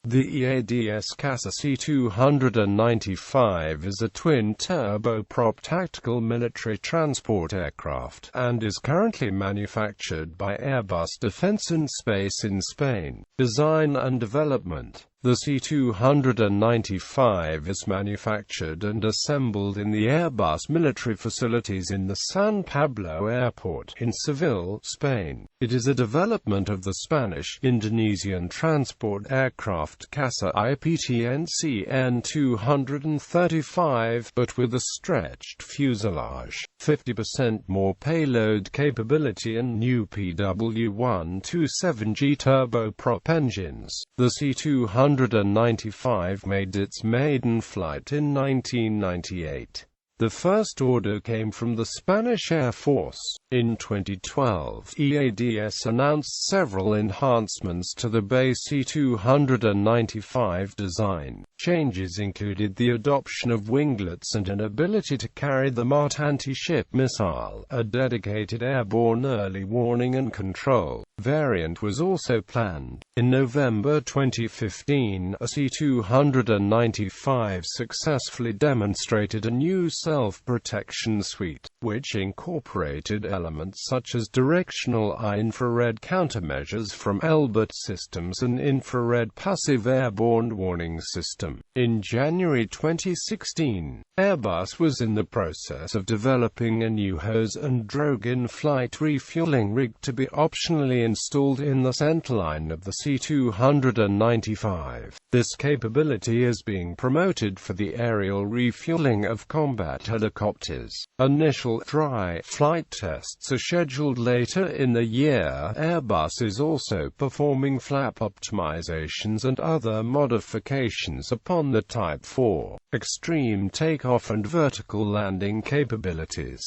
The EADS CASA C-295 is a twin-turboprop tactical military transport aircraft, and is currently manufactured by Airbus Defence and Space in Spain. Design and development. The C-295 is manufactured and assembled in the Airbus military facilities in the San Pablo Airport, in Seville, Spain. It is a development of the Spanish-Indonesian transport aircraft CASA C-295, but with a stretched fuselage, 50% more payload capability and new PW127G turboprop engines. The C-295 made its maiden flight in 1998. The first order came from the Spanish Air Force. In 2012, EADS announced several enhancements to the base C-295 design. Changes included the adoption of winglets and an ability to carry the MART anti-ship missile. A dedicated airborne early warning and control variant was also planned. In November 2015, a C-295 successfully demonstrated a new self-protection suite, which incorporated elements such as directional infrared countermeasures from Elbit Systems and infrared passive airborne warning system. In January 2016, Airbus was in the process of developing a new hose and drogue in-flight refueling rig to be optionally installed in the centerline of the C-295. This capability is being promoted for the aerial refueling of combat helicopters. Initial dry flight tests are scheduled later in the year. Airbus is also performing flap optimizations and other modifications upon the Type 4 extreme takeoff and vertical landing capabilities.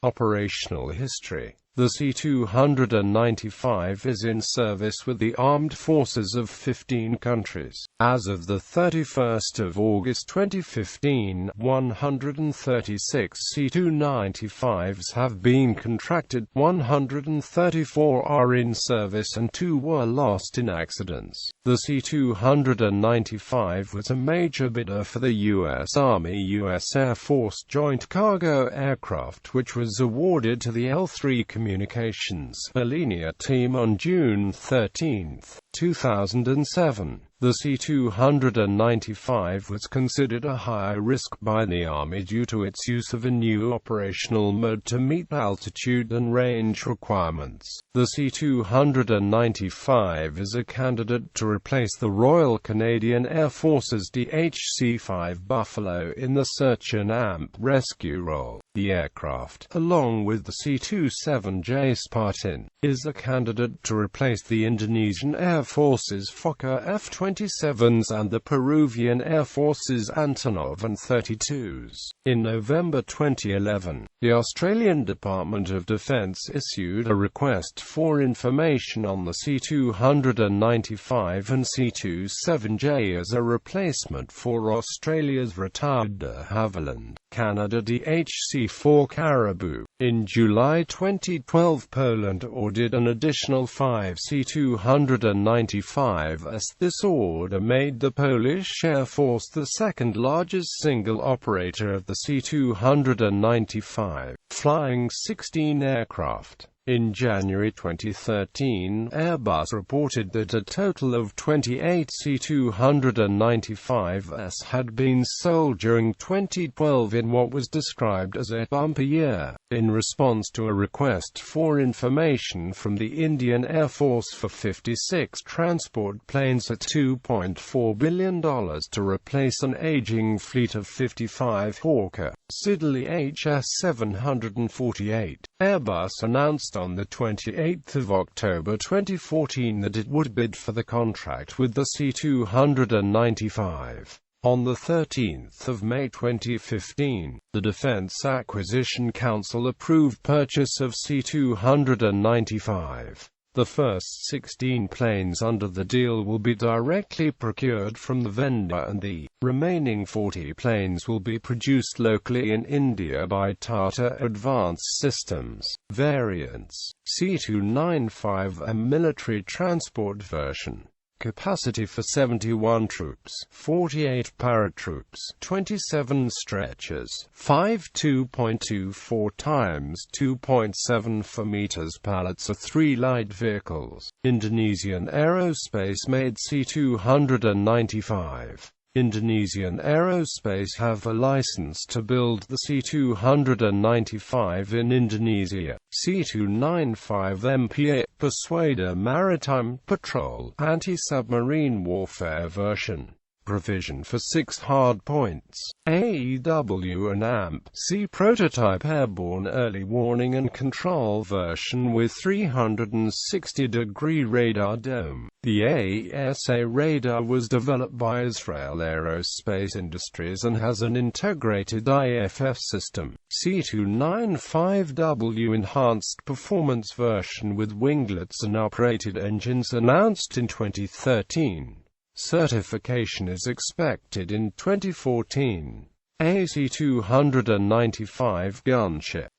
Operational history. The C-295 is in service with the armed forces of 15 countries. As of the 31st of August 2015, 136 C-295s have been contracted, 134 are in service and 2 were lost in accidents. The C-295 was a major bidder for the U.S. Army-U.S. Air Force Joint Cargo Aircraft, which was awarded to the L-3 Communications Alenia team on June 13, 2007. The C-295 was considered a high risk by the Army due to its use of a new operational mode to meet altitude and range requirements. The C-295 is a candidate to replace the Royal Canadian Air Force's DHC-5 Buffalo in the search and AMP rescue role. The aircraft, along with the C-27J Spartan, is a candidate to replace the Indonesian Air Force's Fokker F-27s and the Peruvian Air Force's Antonov and 32s. In November 2011, the Australian Department of Defence issued a request for information on the C-295 and C-27J as a replacement for Australia's retired de Havilland Canada DHC-4 Caribou. In July 2012, Poland ordered an additional 5 C-295s. This order made the Polish Air Force the second largest single operator of the C-295, flying 16 aircraft. In January 2013, Airbus reported that a total of 28 C-295s had been sold during 2012 in what was described as a bumper year, in response to a request for information from the Indian Air Force for 56 transport planes at $2.4 billion to replace an aging fleet of 55 Hawker Siddeley HS-748. Airbus announced on the 28th of October 2014 that it would bid for the contract with the C-295. On the 13th of May 2015, the Defense Acquisition Council approved purchase of C-295. The first 16 planes under the deal will be directly procured from the vendor, and the remaining 40 planes will be produced locally in India by Tata Advanced Systems. Variants: C-295, a military transport version. Capacity for 71 troops, 48 paratroops, 27 stretchers, 5 2.24 times 2.74 meters pallets of 3 light vehicles. Indonesian Aerospace made C-295. Indonesian Aerospace have a license to build the C-295 in Indonesia. C-295 MPA Persuader Maritime Patrol Anti-Submarine Warfare version. Provision for 6 hardpoints. AEW and AMP-C prototype airborne early warning and control version with 360-degree radar dome. The AESA radar was developed by Israel Aerospace Industries and has an integrated IFF system. C-295W enhanced performance version with winglets and uprated engines announced in 2013. Certification is expected in 2014. AC-295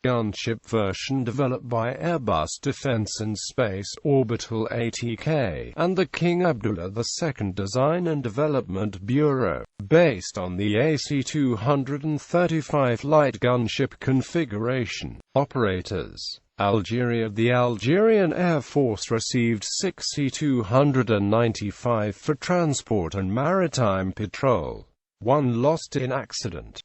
gunship version developed by Airbus Defence and Space Orbital ATK and the King Abdullah II Design and Development Bureau, based on the AC-235 light gunship configuration. Operators: Algeria. The Algerian Air Force received 6 C-295 for transport and maritime patrol. 1 lost in accident.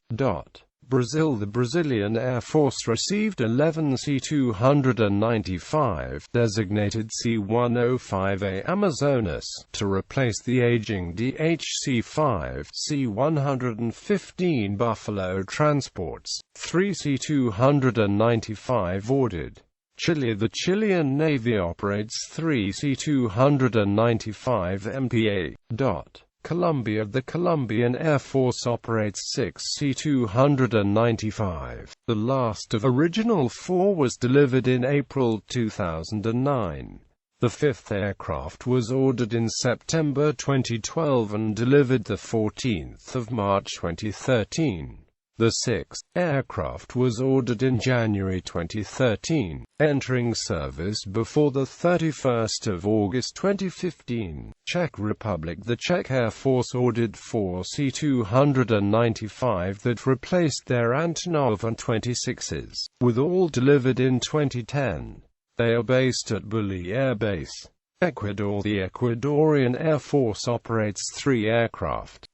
Brazil. The Brazilian Air Force received 11 C-295, designated C-105A Amazonas, to replace the aging DHC-5 C-115 Buffalo transports. 3 C-295 ordered. Chile. The Chilean Navy operates 3 C-295 MPA. Colombia. The Colombian Air Force operates 6 C-295. The last of original 4 was delivered in April 2009. The 5th aircraft was ordered in September 2012 and delivered the 14th of March 2013. The 6th aircraft was ordered in January 2013, entering service before the 31st of August 2015. Czech Republic. The Czech Air Force ordered 4 C-295 that replaced their Antonov An-26s, with all delivered in 2010. They are based at Bully Air Base, Ecuador. The Ecuadorian Air Force operates 3 aircraft.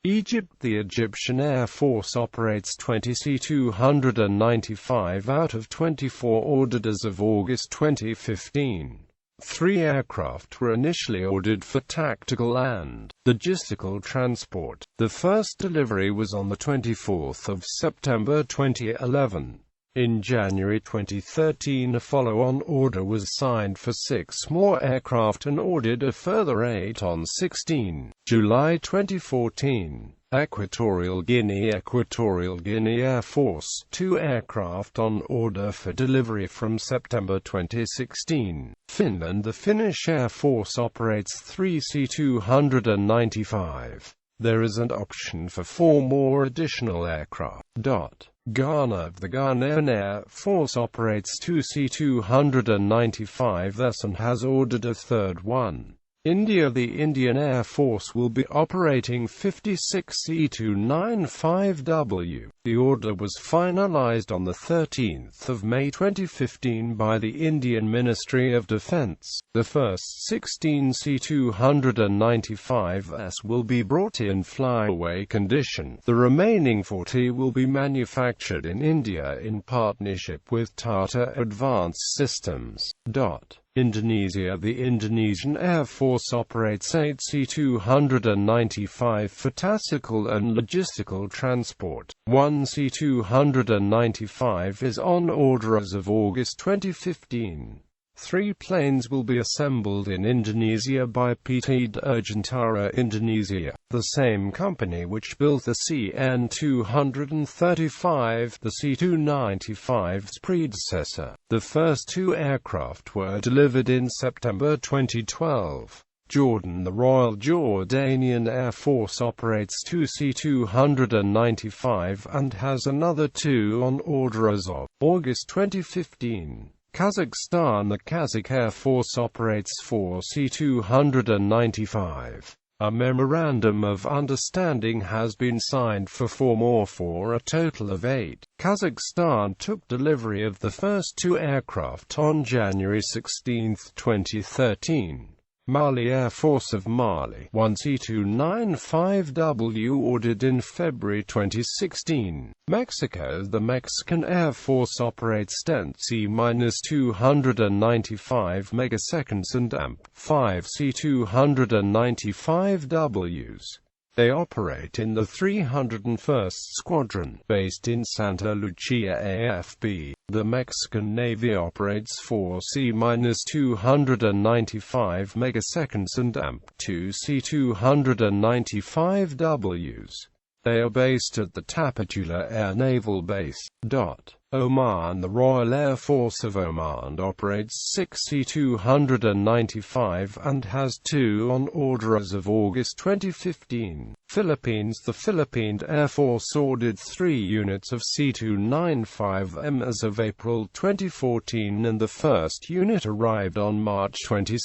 Egypt. The Egyptian Air Force operates 20 C-295 out of 24 ordered as of August 2015. 3 aircraft were initially ordered for tactical and logistical transport. The first delivery was on the 24th of September 2011. In January 2013 a follow-on order was signed for 6 more aircraft and ordered a further 8 on 16 July 2014. Equatorial Guinea. Equatorial Guinea Air Force 2 aircraft on order for delivery from September 2016. Finland. The Finnish Air Force operates 3 C-295. There is an option for 4 more additional aircraft. Ghana. The Ghanaian Air Force operates 2 C-295s and has ordered a 3rd one. India. The Indian Air Force will be operating 56 C-295W. The order was finalized on the 13th of May 2015 by the Indian Ministry of Defence. The first 16 C-295s will be brought in flyaway condition. The remaining 40 will be manufactured in India in partnership with Tata Advanced Systems. Indonesia. The Indonesian Air Force operates 8 C-295 for tactical and logistical transport. 1 C-295 is on order as of August 2015. 3 planes will be assembled in Indonesia by PT Dirgantara Indonesia, the same company which built the CN-235, the C-295's predecessor. The first 2 aircraft were delivered in September 2012. Jordan. The Royal Jordanian Air Force operates 2 C-295 and has another 2 on order as of August 2015. Kazakhstan. The Kazakh Air Force operates 4 C-295. A memorandum of understanding has been signed for 4 more for a total of 8. Kazakhstan took delivery of the first 2 aircraft on January 16, 2013. Mali Air Force of Mali, 1 C-295W ordered in February 2016. Mexico. The Mexican Air Force operates 10 C-295 megaseconds and AMP-5 C-295Ws. They operate in the 301st Squadron, based in Santa Lucia AFB. The Mexican Navy operates 4 C-295 megaseconds and AMP-2 C-295Ws. They are based at the Tapachula Air Naval Base. Oman. The Royal Air Force of Oman operates 6 C-295 and has 2 on order as of August 2015. Philippines. The Philippine Air Force ordered 3 units of C-295M as of April 2014 and the first unit arrived on March 22,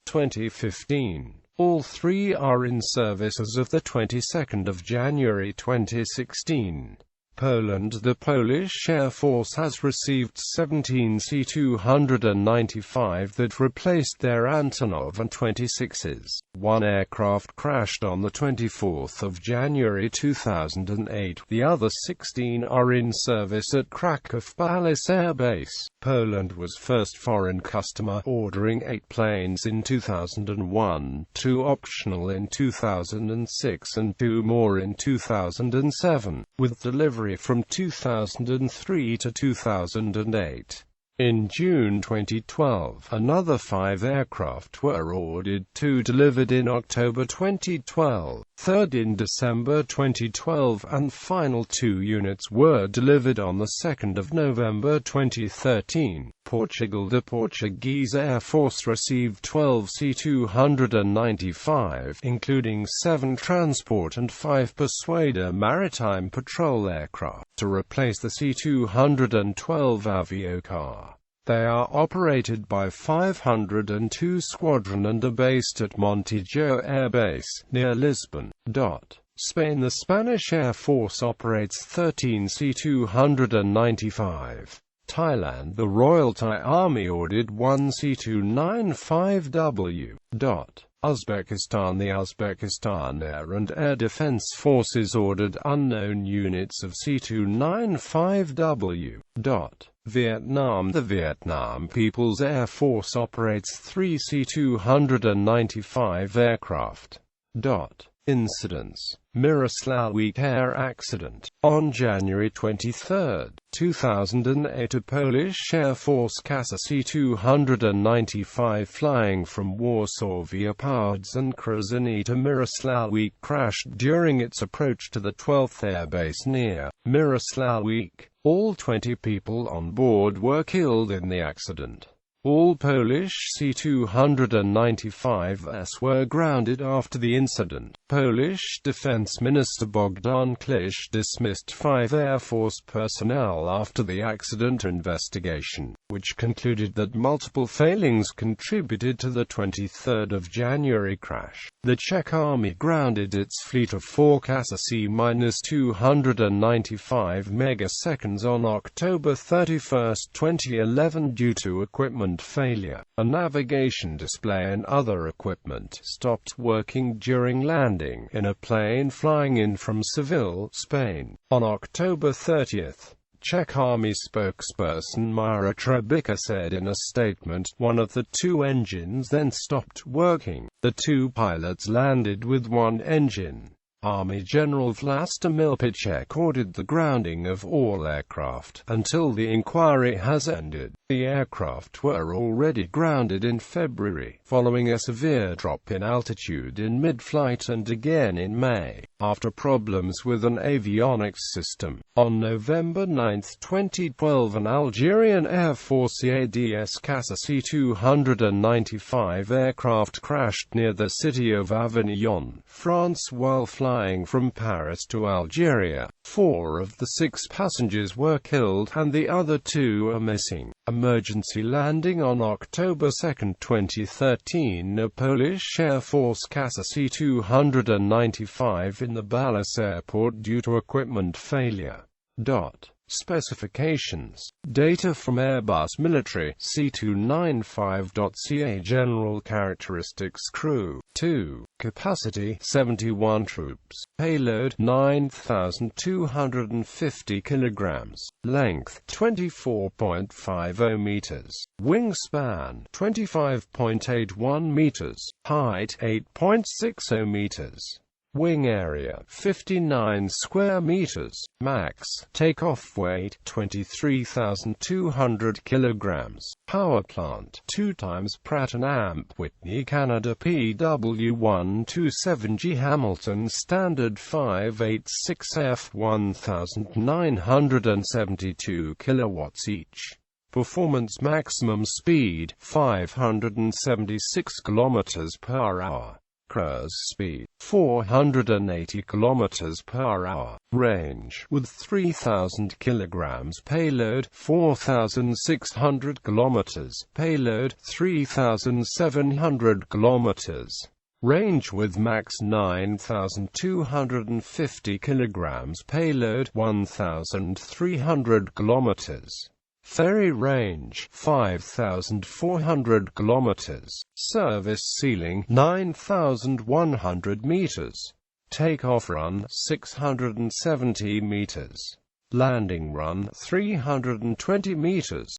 2015. All 3 are in service as of the 22nd of January 2016. Poland. The Polish Air Force has received 17 C-295 that replaced their Antonov An-26s. 1 aircraft crashed on the 24th of January 2008. The other 16 are in service at Kraków Palace Air Base. Poland was first foreign customer, ordering 8 planes in 2001, 2 optional in 2006 and 2 more in 2007, with delivery from 2003 to 2008. In June 2012, another 5 aircraft were ordered, 2 delivered in October 2012, 3rd in December 2012 and final 2 units were delivered on the 2nd of November 2013. Portugal. The Portuguese Air Force received 12 C-295, including 7 transport and 5 Persuader maritime patrol aircraft, to replace the C-212 Aviocar. They are operated by 502 Squadron and are based at Montijo Air Base, near Lisbon. Spain. The Spanish Air Force operates 13 C-295. Thailand. The Royal Thai Army ordered 1 C-295W. Uzbekistan. The Uzbekistan Air and Air Defence Forces ordered unknown units of C-295W. Vietnam. The Vietnam People's Air Force operates 3 C-295 aircraft. Incidents. Miroslawiec air accident. On January 23, 2008, a Polish Air Force CASA C-295 flying from Warsaw via Poznań Krasny to Miroslawiec crashed during its approach to the 12th Air Base near Miroslawiec. All 20 people on board were killed in the accident. All Polish C-295s were grounded after the incident. Polish Defense Minister Bogdan Klisz dismissed 5 Air Force personnel after the accident investigation, which concluded that multiple failings contributed to the 23rd of January crash. The Czech Army grounded its fleet of 4 CASA C-295 megaseconds on October 31, 2011 due to equipment failure. A navigation display and other equipment stopped working during landing in a plane flying in from Seville, Spain. On October 30, Czech Army spokesperson Mira Trebicka said in a statement, one of the 2 engines then stopped working. The 2 pilots landed with 1 engine. Army General Vlastimil Picek ordered the grounding of all aircraft until the inquiry has ended. The aircraft were already grounded in February, following a severe drop in altitude in mid-flight and again in May, after problems with an avionics system. On November 9, 2012, an Algerian Air Force EADS CASA C-295 aircraft crashed near the city of Avignon, France while flying flying from Paris to Algeria. 4 of the 6 passengers were killed, and the other 2 are missing. Emergency landing on October 2, 2013, a Polish Air Force CASA C-295 in the Balas airport due to equipment failure. Specifications. Data from Airbus Military C-295.ca. General characteristics. Crew 2. Capacity 71 troops. Payload 9,250 kilograms. Length 24.50 meters. Wingspan 25.81 meters. Height 8.60 meters. Wing area 59 square meters. Max takeoff weight 23,200 kilograms. Power plant 2 times Pratt & Whitney, Canada. PW127G Hamilton Standard 586F 1972 kilowatts each. Performance maximum speed 576 kilometers per hour. Cruise speed 480 km per hour. Range with 3,000 kilograms. Payload 4,600 kilometers. Payload 3,700 kilometers. Range with max 9,250 kilograms. Payload 1,300 kilometers. Ferry range 5,400 kilometers. Service ceiling 9,100 meters. Takeoff run 670 meters. Landing run 320 meters.